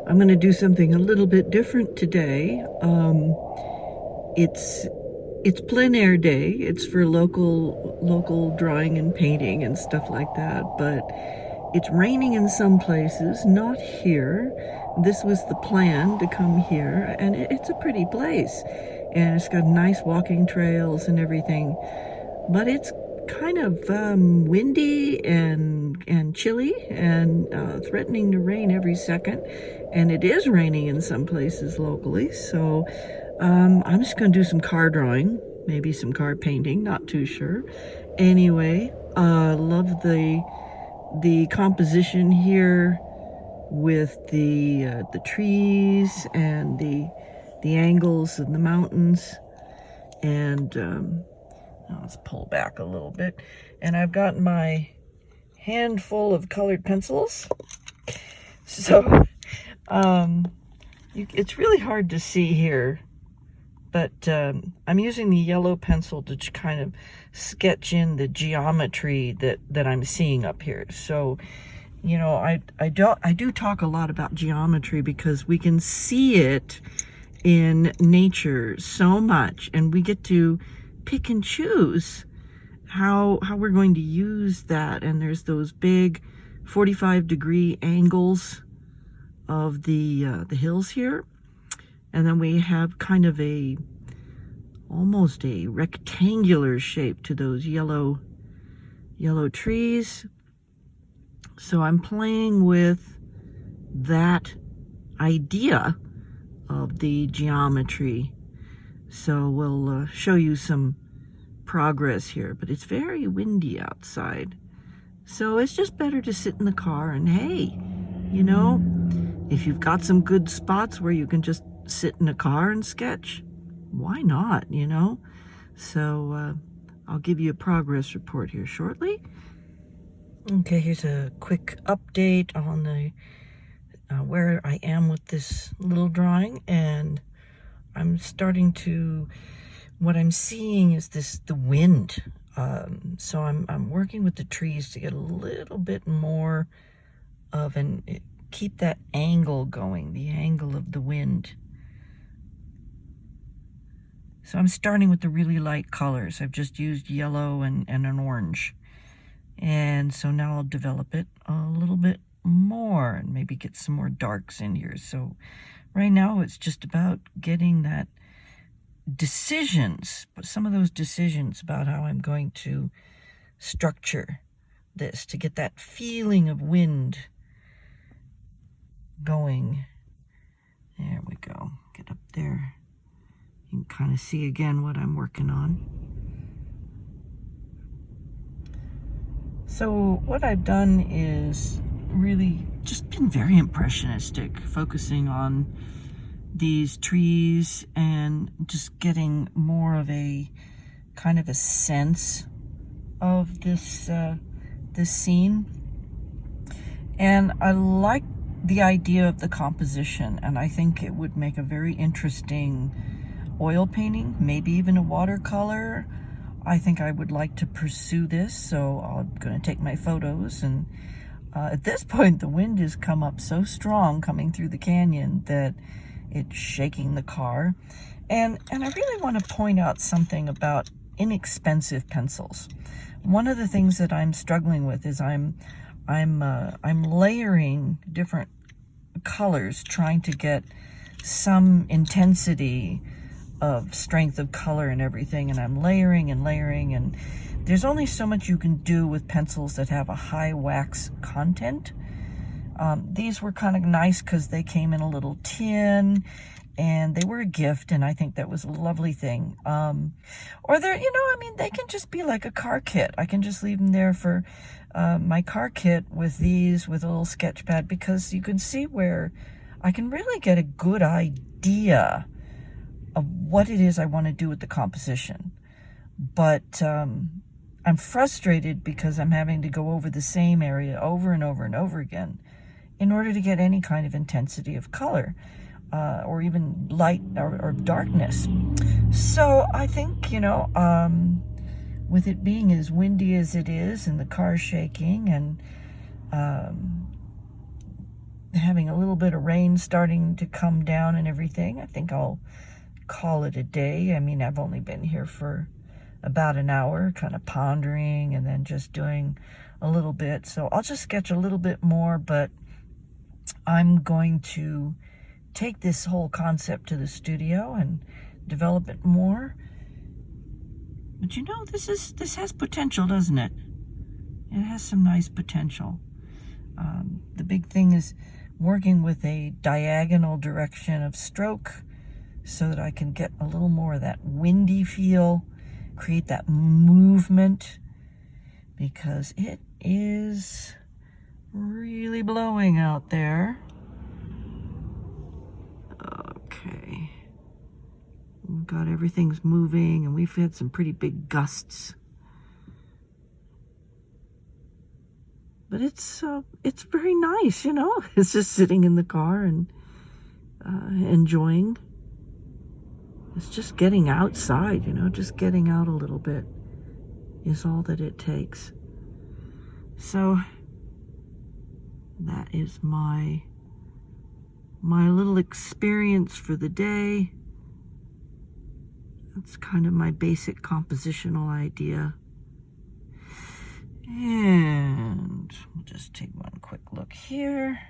I'm going to do something a little bit different today. It's plein air day. It's for local drawing and painting and stuff like that. But it's raining in some places, not here. This was the plan to come here, and it's a pretty place, and it's got nice walking trails and everything. But it's kind of windy and chilly and threatening to rain every second, and it is raining in some places locally. So I'm just going to do some car drawing, maybe some car painting, not too sure. Anyway, love the composition here with the trees and the angles and the mountains. And let's pull back a little bit. And I've got my handful of colored pencils. So it's really hard to see here, but I'm using the yellow pencil to kind of sketch in the geometry that I'm seeing up here. So, you know, I do talk a lot about geometry because we can see it in nature so much, and we get to pick and choose how we're going to use that. And there's those big 45-degree angles of the hills here, and then we have kind of almost a rectangular shape to those yellow trees. So I'm playing with that idea of the geometry. So we'll show you some progress here, but it's very windy outside. So it's just better to sit in the car, and hey, you know, if you've got some good spots where you can just sit in a car and sketch, why not, you know? So I'll give you a progress report here shortly. Okay, here's a quick update on the where I am with this little drawing, and I'm starting to, what I'm seeing is the wind. So I'm working with the trees to get a little bit more of keep that angle going, the angle of the wind. So I'm starting with the really light colors. I've just used yellow and an orange. And so now I'll develop it a little bit more and maybe get some more darks in here. So right now it's just about getting that decisions, but some of those decisions about how I'm going to structure this to get that feeling of wind going. There we go. Get up there. You can kind of see again what I'm working on. So what I've done is really just been very impressionistic, focusing on these trees and just getting more of a kind of a sense of this this scene. And I like the idea of the composition, and I think it would make a very interesting oil painting, maybe even a watercolor. I think I would like to pursue this, so I'm going to take my photos. And at this point, the wind has come up so strong coming through the canyon that it's shaking the car. And I really want to point out something about inexpensive pencils. One of the things that I'm struggling with is I'm layering different colors, trying to get some intensity of strength of color and everything, and I'm layering and layering, and there's only so much you can do with pencils that have a high wax content. These were kind of nice because they came in a little tin and they were a gift, and I think that was a lovely thing. Or they're, you know, I mean, they can just be like a car kit. I can just leave them there for my car kit with these, with a little sketch pad, because you can see where I can really get a good idea of what it is I want to do with the composition. But I'm frustrated because I'm having to go over the same area over and over and over again in order to get any kind of intensity of color, or even light or darkness. So I think, you know, with it being as windy as it is and the car shaking and having a little bit of rain starting to come down and everything. I think I'll call it a day. I mean, I've only been here for about an hour, kind of pondering and then just doing a little bit. So I'll just sketch a little bit more, but I'm going to take this whole concept to the studio and develop it more. But you know, this has potential, doesn't it? It has some nice potential. The big thing is working with a diagonal direction of stroke so that I can get a little more of that windy feel, create that movement, because it is really blowing out there. Okay. We've got everything's moving, and we've had some pretty big gusts. But it's very nice, you know. It's just sitting in the car and enjoying. It's just getting outside, you know, just getting out a little bit is all that it takes. So that is my little experience for the day. That's kind of my basic compositional idea. And we'll just take one quick look here.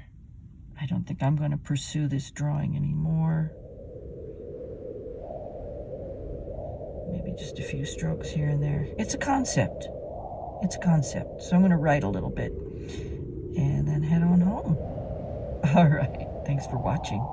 I don't think I'm going to pursue this drawing anymore. Maybe just a few strokes here and there. It's a concept. It's a concept. So I'm going to write a little bit and then head on home. All right. Thanks for watching.